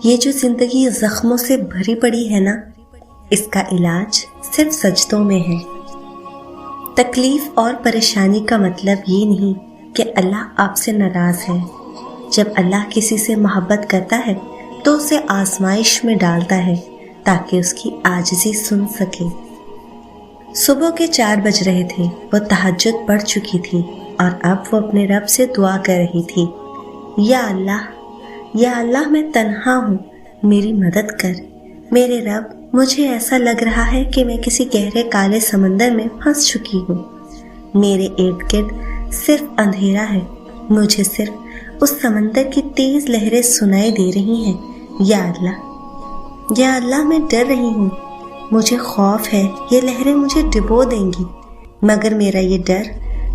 یہ جو زندگی زخموں سے بھری پڑی ہے نا، اس کا علاج صرف سجدوں میں ہے۔ تکلیف اور پریشانی کا مطلب یہ نہیں کہ اللہ آپ سے ناراض ہے۔ جب اللہ کسی سے محبت کرتا ہے تو اسے آزمائش میں ڈالتا ہے تاکہ اس کی عاجزی سن سکے۔ صبح کے 4 بج رہے تھے، وہ تہجد پڑھ چکی تھی اور اب وہ اپنے رب سے دعا کر رہی تھی، یا اللہ میں تنہا ہوں، میری مدد کر۔ میرے رب، مجھے ایسا لگ رہا ہے کہ میں کسی گہرے کالے سمندر میں پھنس چکی ہوں۔ میرے ارد گرد صرف اندھیرا ہے، مجھے صرف اس سمندر کی تیز لہریں سنائی دے رہی ہیں۔ یا اللہ میں ڈر رہی ہوں، مجھے خوف ہے یہ لہریں مجھے ڈبو دیں گی، مگر میرا یہ ڈر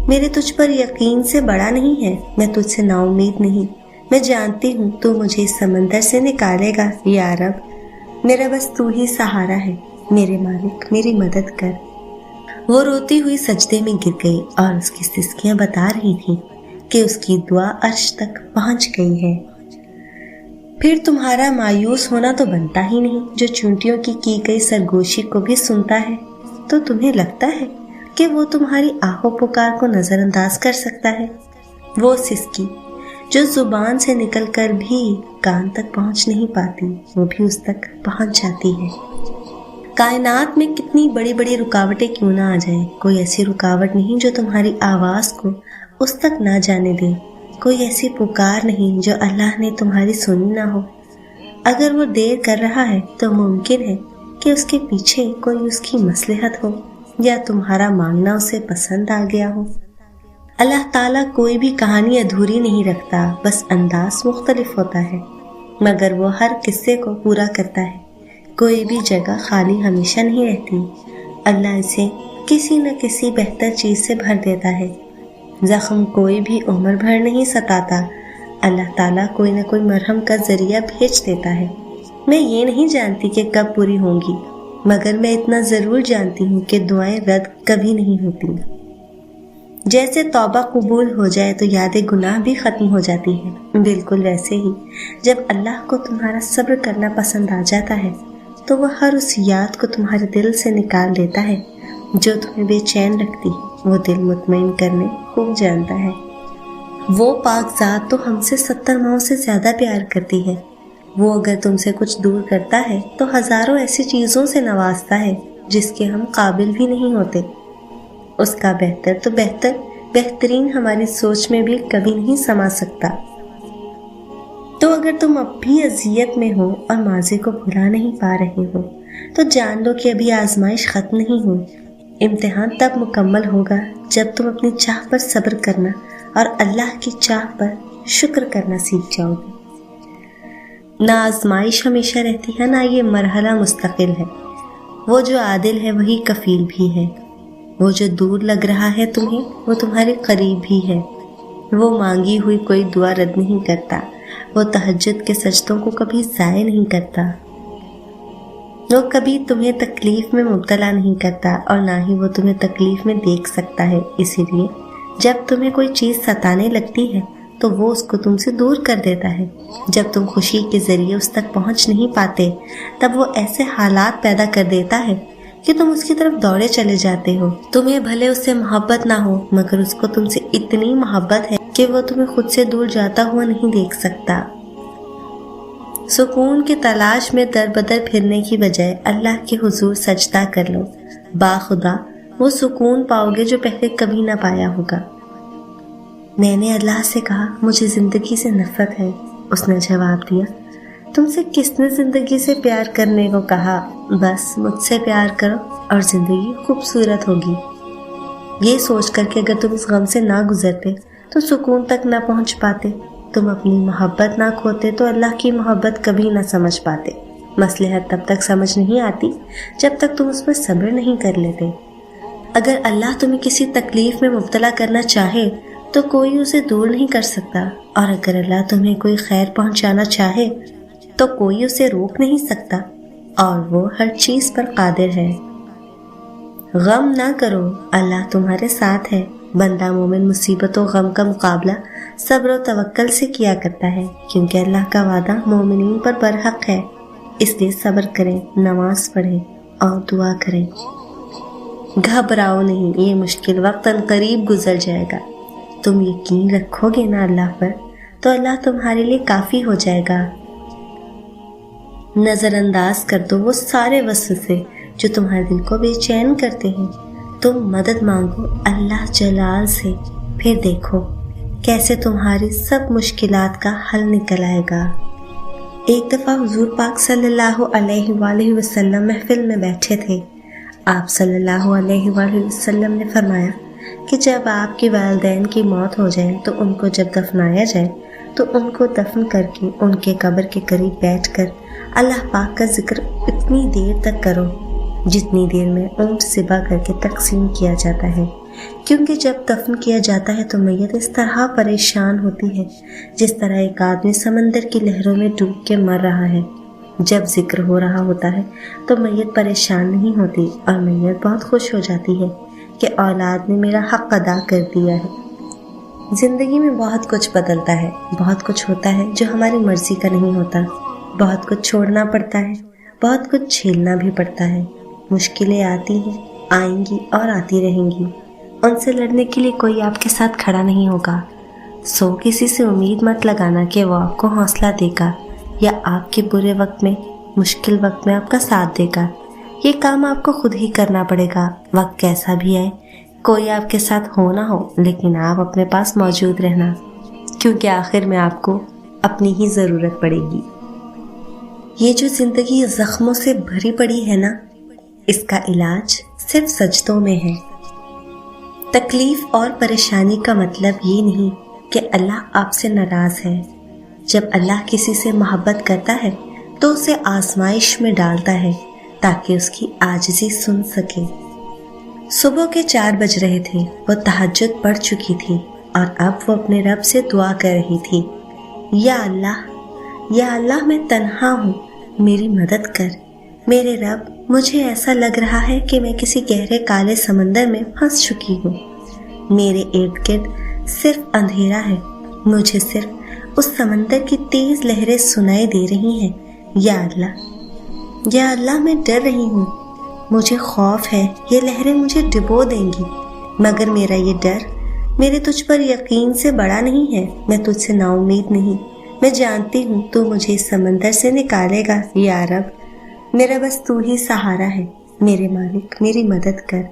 میرے تجھ پر یقین سے بڑا نہیں ہے۔ میں تجھ سے نا امید نہیں، میں جانتی ہوں تو مجھے اس سمندر سے نکالے گا۔ یا رب، میرا بس تو ہی سہارا ہے، میرے مالک میری مدد کر۔ وہ روتی ہوئی سجدے میں گر گئی اور اس کی سسکیاں بتا رہی تھیں کہ اس کی دعا عرش تک پہنچ گئی ہے۔ پھر تمہارا مایوس ہونا تو بنتا ہی نہیں، جو چونٹیوں کی گئی سرگوشی کو بھی سنتا ہے۔ تو تمہیں لگتا ہے کہ وہ تمہاری آہ و پکار کو نظر انداز کر سکتا ہے؟ وہ سسکی جو زبان سے نکل کر بھی کان تک پہنچ نہیں پاتی، وہ بھی اس تک پہنچ جاتی ہے۔ کائنات میں کتنی بڑی بڑی رکاوٹیں کیوں نہ آ جائیں، کوئی ایسی رکاوٹ نہیں جو تمہاری آواز کو اس تک نہ جانے دے، کوئی ایسی پکار نہیں جو اللہ نے تمہاری سنی نہ ہو۔ اگر وہ دیر کر رہا ہے تو ممکن ہے کہ اس کے پیچھے کوئی اس کی مصلحت ہو، یا تمہارا مانگنا اسے پسند آ گیا ہو۔ اللہ تعالیٰ کوئی بھی کہانی ادھوری نہیں رکھتا، بس انداز مختلف ہوتا ہے، مگر وہ ہر قصے کو پورا کرتا ہے۔ کوئی بھی جگہ خالی ہمیشہ نہیں رہتی، اللہ اسے کسی نہ کسی بہتر چیز سے بھر دیتا ہے۔ زخم کوئی بھی عمر بھر نہیں ستاتا، اللہ تعالیٰ کوئی نہ کوئی مرہم کا ذریعہ بھیج دیتا ہے۔ میں یہ نہیں جانتی کہ کب پوری ہوں گی، مگر میں اتنا ضرور جانتی ہوں کہ دعائیں رد کبھی نہیں ہوتی۔ جیسے توبہ قبول ہو جائے تو یاد گناہ بھی ختم ہو جاتی ہے، بالکل ویسے ہی جب اللہ کو تمہارا صبر کرنا پسند آ جاتا ہے تو وہ ہر اس یاد کو تمہارے دل سے نکال دیتا ہے جو تمہیں بے چین رکھتی ہے۔ وہ دل مطمئن کرنے خوب جانتا ہے۔ وہ پاک ذات تو ہم سے 70 ماؤں سے زیادہ پیار کرتی ہے۔ وہ اگر تم سے کچھ دور کرتا ہے تو ہزاروں ایسی چیزوں سے نوازتا ہے جس کے ہم قابل بھی نہیں ہوتے۔ اس کا بہتر تو بہترین ہماری سوچ میں بھی کبھی نہیں سما سکتا۔ تو اگر تم اب بھی اذیت میں ہو اور ماضی کو بھلا نہیں پا رہے ہو تو جان لو کہ ابھی آزمائش ختم نہیں ہوئی۔ امتحان تب مکمل ہوگا جب تم اپنی چاہ پر صبر کرنا اور اللہ کی چاہ پر شکر کرنا سیکھ جاؤ گے۔ نہ آزمائش ہمیشہ رہتی ہے، نہ یہ مرحلہ مستقل ہے۔ وہ جو عادل ہے وہی کفیل بھی ہے۔ وہ جو دور لگ رہا ہے تمہیں، وہ تمہارے قریب بھی ہے۔ وہ مانگی ہوئی کوئی دعا رد نہیں کرتا، وہ تہجد کے سجدوں کو کبھی ضائع نہیں کرتا، وہ کبھی تمہیں تکلیف میں مبتلا نہیں کرتا اور نہ ہی وہ تمہیں تکلیف میں دیکھ سکتا ہے۔ اسی لیے جب تمہیں کوئی چیز ستانے لگتی ہے تو وہ اس کو تم سے دور کر دیتا ہے۔ جب تم خوشی کے ذریعے اس تک پہنچ نہیں پاتے تب وہ ایسے حالات پیدا کر دیتا ہے کہ تم اس کی طرف دوڑے چلے جاتے ہو۔ تمہیں بھلے اس سے محبت نہ ہو، مگر اس کو تم سے اتنی محبت ہے کہ وہ تمہیں خود سے دور جاتا ہوا نہیں دیکھ سکتا۔ سکون کی تلاش میں در بدر پھرنے کی بجائے اللہ کے حضور سجدہ کر لو، باخدا وہ سکون پاؤ گے جو پہلے کبھی نہ پایا ہوگا۔ میں نے اللہ سے کہا، مجھے زندگی سے نفرت ہے۔ اس نے جواب دیا، تم سے کس نے زندگی سے پیار کرنے کو کہا؟ بس مجھ سے پیار کرو اور زندگی خوبصورت ہوگی۔ یہ سوچ کر کہ اگر تم اس غم سے نہ گزرتے تو سکون تک نہ پہنچ پاتے، تم اپنی محبت نہ کھوتے تو اللہ کی محبت کبھی نہ سمجھ پاتے۔ مصلحت تب تک سمجھ نہیں آتی جب تک تم اس میں صبر نہیں کر لیتے۔ اگر اللہ تمہیں کسی تکلیف میں مبتلا کرنا چاہے تو کوئی اسے دور نہیں کر سکتا، اور اگر اللہ تمہیں کوئی خیر پہنچانا چاہے تو کوئی اسے روک نہیں سکتا، اور وہ ہر چیز پر قادر ہے۔ غم نہ کرو، اللہ تمہارے ساتھ ہے۔ بندہ مومن مصیبت و غم کا مقابلہ صبر و توکل سے کیا کرتا ہے، کیونکہ اللہ کا وعدہ مومنین پر برحق ہے۔ اس لیے صبر کریں، نماز پڑھیں اور دعا کریں۔ گھبراؤ نہیں، یہ مشکل وقت عنقریب گزر جائے گا۔ تم یقین رکھو گے نا اللہ پر، تو اللہ تمہارے لیے کافی ہو جائے گا۔ نظر انداز کر دو وہ سارے وسوسے جو تمہارے دل کو بے چین کرتے ہیں۔ تم مدد مانگو اللہ جلال سے، پھر دیکھو کیسے تمہاری سب مشکلات کا حل نکل آئے گا۔ ایک دفعہ حضور پاک صلی اللہ علیہ وآلہ وسلم محفل میں بیٹھے تھے۔ آپ صلی اللہ علیہ وآلہ وسلم نے فرمایا کہ جب آپ کے والدین کی موت ہو جائے تو ان کو جب دفنایا جائے تو ان کو دفن کر کے ان کے قبر کے قریب بیٹھ کر اللہ پاک کا ذکر اتنی دیر تک کرو جتنی دیر میں اونٹ ذبح کر کے تقسیم کیا جاتا ہے، کیونکہ جب دفن کیا جاتا ہے تو میت اس طرح پریشان ہوتی ہے جس طرح ایک آدمی سمندر کی لہروں میں ڈوب کے مر رہا ہے۔ جب ذکر ہو رہا ہوتا ہے تو میت پریشان نہیں ہوتی، اور میت بہت خوش ہو جاتی ہے کہ اولاد نے میرا حق ادا کر دیا ہے۔ زندگی میں بہت کچھ بدلتا ہے، بہت کچھ ہوتا ہے جو ہماری مرضی کا نہیں ہوتا، بہت کچھ چھوڑنا پڑتا ہے، بہت کچھ جھیلنا بھی پڑتا ہے۔ مشکلیں آتی ہیں، آئیں گی اور آتی رہیں گی، ان سے لڑنے کے لیے کوئی آپ کے ساتھ کھڑا نہیں ہوگا۔ سو کسی سے امید مت لگانا کہ وہ آپ کو حوصلہ دے گا یا آپ کے برے وقت میں، مشکل وقت میں آپ کا ساتھ دے گا۔ یہ کام آپ کو خود ہی کرنا پڑے گا، وقت کیسا بھی آئے، کوئی آپ کے ساتھ ہو نہ ہو، لیکن آپ اپنے پاس موجود رہنا، کیونکہ آخر میں آپ کو اپنی ہی ضرورت پڑے گی۔ یہ جو زندگی زخموں سے بھری پڑی ہے نا، اس کا علاج صرف سجدوں میں ہے۔ تکلیف اور پریشانی کا مطلب یہ نہیں کہ اللہ آپ سے ناراض ہے۔ جب اللہ کسی سے محبت کرتا ہے تو اسے آزمائش میں ڈالتا ہے تاکہ اس کی عاجزی سن سکے۔ صبح کے 4 بج رہے تھے، وہ تہجد پڑھ چکی تھی اور اب وہ اپنے رب سے دعا کر رہی تھی، یا اللہ میں تنہا ہوں، میری مدد کر۔ میرے رب، مجھے ایسا لگ رہا ہے کہ میں کسی گہرے کالے سمندر میں پھنس چکی ہوں، میرے ارد گرد صرف اندھیرا ہے، مجھے صرف اس سمندر کی تیز لہریں سنائی دے رہی ہیں۔ یا اللہ میں ڈر رہی ہوں، مجھے خوف ہے یہ لہریں مجھے ڈبو دیں گی، مگر میرا یہ ڈر میرے تجھ پر یقین سے بڑا نہیں ہے۔ میں تجھ سے نا امید نہیں، میں جانتی ہوں تو مجھے اس سمندر سے نکالے گا۔ یا رب، میرا بس تو ہی سہارا ہے، میرے مالک میری مدد کر۔